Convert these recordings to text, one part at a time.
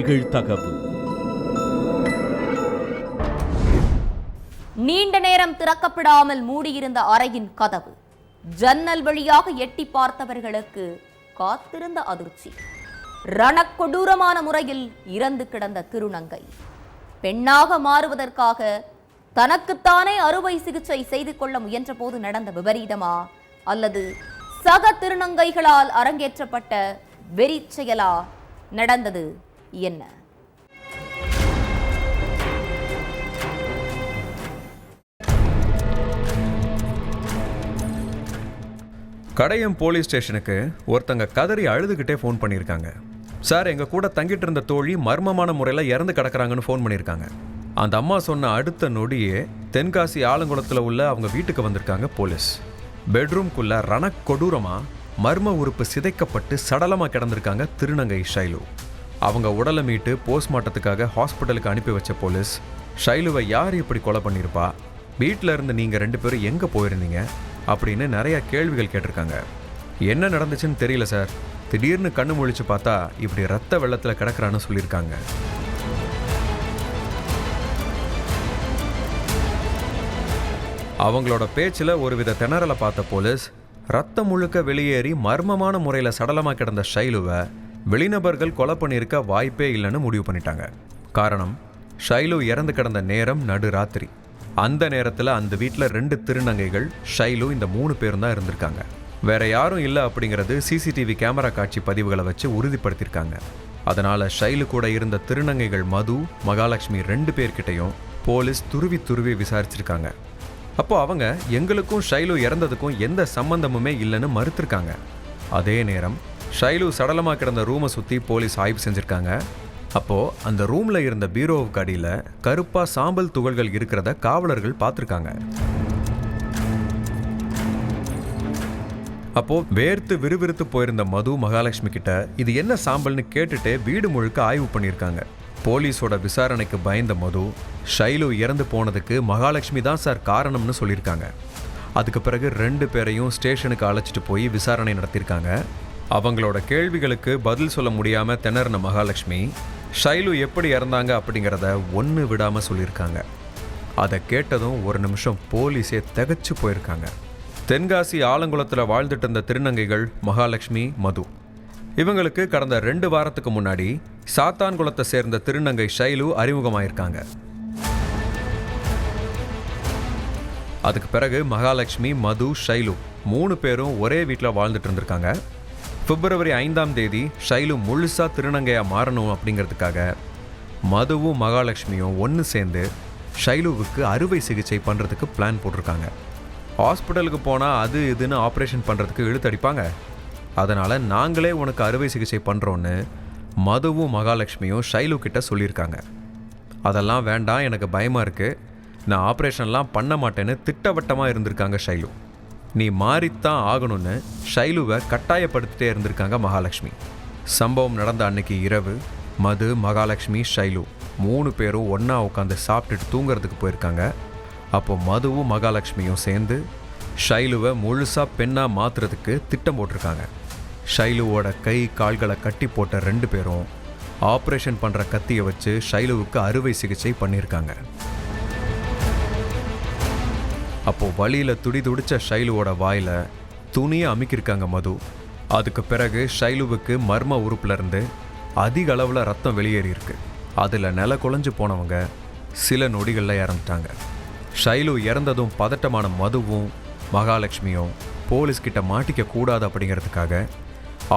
நிகழ்தகவு. நீண்ட நேரம் திறக்கப்படாமல் மூடியிருந்த அறையின் கதவு. ஜன்னல் வழியாக எட்டி பார்த்தவர்களுக்கு காத்திருந்த அதிர்ச்சி. ரணக்கொடூரமான முறையில் இறந்து கிடந்த திருநங்கை பெண்ணாக மாறுவதற்காக தனக்குத்தானே அறுவை சிகிச்சை செய்து கொள்ள முயன்ற போது நடந்த விபரீதமா, அல்லது சக திருநங்கைகளால் அரங்கேற்றப்பட்ட வெறி செயலா? நடந்தது என்ன? கடையம் போலீஸ் ஸ்டேஷனுக்கு ஒருத்தங்க கதறி அழுதுகிட்டே ஃபோன் பண்ணியிருக்காங்க. சார், எங்கள் கூட தங்கிட்டு இருந்த தோழி மர்மமான முறையில் இறந்து கிடக்குறாங்கன்னு ஃபோன் பண்ணியிருக்காங்க. அந்த அம்மா சொன்ன அடுத்த நொடியே தென்காசி ஆலங்குளத்தில் உள்ள அவங்க வீட்டுக்கு வந்திருக்காங்க போலீஸ். பெட்ரூம்குள்ள ரணக்கொடூரமாக மர்ம உறுப்பு சிதைக்கப்பட்டு சடலமாக கிடந்திருக்காங்க திருநங்கை ஷைலு. அவங்க உடலை மீட்டு போஸ்ட்மார்ட்டத்துக்காக ஹாஸ்பிட்டலுக்கு அனுப்பி வச்ச போலீஸ், ஷைலுவை யார் இப்படி கொலை பண்ணியிருப்பா, வீட்டில் இருந்து நீங்கள் 2 பேரும் எங்கே போயிருந்தீங்க அப்படின்னு நிறைய கேள்விகள் கேட்டிருக்காங்க. என்ன நடந்துச்சுன்னு தெரியல சார், திடீர்னு கண்ணு முழிச்சு பார்த்தா இப்படி ரத்த வெள்ளத்தில் கிடக்குறான்னு சொல்லியிருக்காங்க. அவங்களோட பேச்சில் ஒருவித திணறலை பார்த்த போலீஸ், ரத்தம் முழுக்க வெளியேறி மர்மமான முறையில் சடலமாக கிடந்த ஷைலுவை வெளிநபர்கள் கொலை பண்ணியிருக்க வாய்ப்பே இல்லைன்னு முடிவு பண்ணிட்டாங்க. காரணம், ஷைலு இறந்து கிடந்த நேரம் நடுராத்திரி. அந்த நேரத்தில் அந்த வீட்டில் 2 திருநங்கைகள், ஷைலு, இந்த 3 பேரும் தான் இருந்திருக்காங்க. வேற யாரும் இல்லை அப்படிங்கிறது சிசிடிவி கேமரா காட்சி பதிவுகளை வச்சு உறுதிப்படுத்தியிருக்காங்க. அதனால ஷைலு கூட இருந்த திருநங்கைகள் மது, மகாலட்சுமி 2 பேர்கிட்டையும் போலீஸ் துருவி விசாரிச்சிருக்காங்க. அப்போ அவங்க எங்களுக்கும் ஷைலு இறந்ததுக்கும் எந்த சம்பந்தமுமே இல்லைன்னு மறுத்திருக்காங்க. அதே நேரம் ஷைலு சடலமாக கிடந்த ரூமை சுற்றி போலீஸ் ஆய்வு செஞ்சுருக்காங்க. அப்போது அந்த ரூமில் இருந்த பீரோவுக்கு அடியில் கருப்பாக சாம்பல் துகள்கள் இருக்கிறத காவலர்கள் பார்த்துருக்காங்க. அப்போது வேர்த்து விறுவிறுத்து போயிருந்த மது, மகாலட்சுமி கிட்ட இது என்ன சாம்பல்னு கேட்டுட்டு வீடு முழுக்க ஆய்வு பண்ணியிருக்காங்க. போலீஸோட விசாரணைக்கு பயந்த மது, ஷைலு இறந்து போனதுக்கு மகாலட்சுமி தான் சார் காரணம்னு சொல்லியிருக்காங்க. அதுக்கு பிறகு 2 பேரையும் ஸ்டேஷனுக்கு அழைச்சிட்டு போய் விசாரணை நடத்தியிருக்காங்க. அவங்களோட கேள்விகளுக்கு பதில் சொல்ல முடியாமல் திணறின மகாலட்சுமி, ஷைலு எப்படி இறந்தாங்க அப்படிங்கிறத ஒன்று விடாமல் சொல்லியிருக்காங்க. அதை கேட்டதும் ஒரு நிமிஷம் போலீஸே திகைச்சு போயிருக்காங்க. தென்காசி ஆலங்குளத்தில் வாழ்ந்துட்டு இருந்த திருநங்கைகள் மகாலட்சுமி, மது, இவங்களுக்கு கடந்த 2 வாரத்துக்கு முன்னாடி சாத்தான்குளத்தை சேர்ந்த திருநங்கை ஷைலு அறிமுகமாயிருக்காங்க. அதுக்கு பிறகு மகாலட்சுமி, மது, ஷைலு 3 பேரும் ஒரே வீட்டில் வாழ்ந்துட்டு இருந்திருக்காங்க. பிப்ரவரி 5ஆம் தேதி ஷைலு முழுசாக திருநங்கையாக மாறணும் அப்படிங்கிறதுக்காக மதுவும் மகாலட்சுமியும் ஒன்று சேர்ந்து ஷைலுவுக்கு அறுவை சிகிச்சை பண்ணுறதுக்கு பிளான் போட்டிருக்காங்க. ஹாஸ்பிட்டலுக்கு போனால் அது இதுன்னு ஆப்ரேஷன் பண்ணுறதுக்கு இழுத்தடிப்பாங்க. அதனால் நாங்களே உனக்கு அறுவை சிகிச்சை பண்ணுறோன்னு மதுவும் மகாலட்சுமியும் ஷைலு கிட்ட சொல்லியிருக்காங்க. அதெல்லாம் வேண்டாம், எனக்கு பயமாக இருக்குது, நான் ஆப்ரேஷன்லாம் பண்ண மாட்டேன்னு திட்டவட்டமாக இருந்திருக்காங்க ஷைலு. நீ மாறித்தான் ஆகணும்னு ஷைலுவை கட்டாயப்படுத்திட்டே இருந்திருக்காங்க மகாலட்சுமி. சம்பவம் நடந்த அன்னைக்கு இரவு மது, மகாலட்சுமி, ஷைலு 3 பேரும் ஒன்றா உட்காந்து சாப்பிட்டுட்டு தூங்குறதுக்கு போயிருக்காங்க. அப்போ மதுவும் மகாலட்சுமியும் சேர்ந்து ஷைலுவை முழுசாக பெண்ணாக மாற்றுறதுக்கு திட்டம் போட்டிருக்காங்க. ஷைலுவோட கை கால்களை கட்டி போட்ட 2 பேரும் ஆப்ரேஷன் பண்ணுற கத்தியை வச்சு ஷைலுவுக்கு அறுவை சிகிச்சை பண்ணியிருக்காங்க. அப்போது வழியில் துடிச்ச ஷைலுவோட வாயில் துணியை அமுக்கியிருக்காங்க மது. அதுக்கு பிறகு ஷைலுவுக்கு மர்ம உறுப்புலேருந்து அதிக அளவில் ரத்தம் வெளியேறியிருக்கு. அதில் நில குலைஞ்சு போனவங்க சில நொடிகளில் இறந்துட்டாங்க. ஷைலு இறந்ததும் பதட்டமான மதுவும் மகாலட்சுமியும் போலீஸ்கிட்ட மாட்டிக்க கூடாது அப்படிங்கிறதுக்காக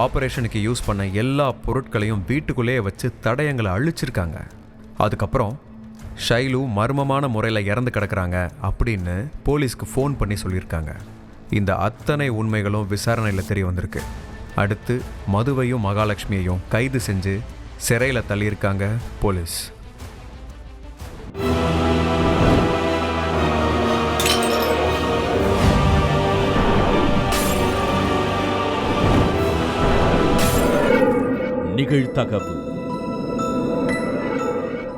ஆப்ரேஷனுக்கு யூஸ் பண்ண எல்லா பொருட்களையும் வீட்டுக்குள்ளேயே வச்சு தடயங்களை அழிச்சிருக்காங்க. அதுக்கப்புறம் ஷைலு மர்மமான முறையில் இறந்து கிடக்குறாங்க அப்படின்னு போலீஸ்க்கு ஃபோன் பண்ணி சொல்லியிருக்காங்க. இந்த அத்தனை உண்மைகளும் விசாரணையில் தெரிய வந்திருக்கு. அடுத்து மதுவையும் மகாலட்சுமியையும் கைது செஞ்சு சிறையில் தள்ளியிருக்காங்க போலீஸ். நிகழ்தகவு.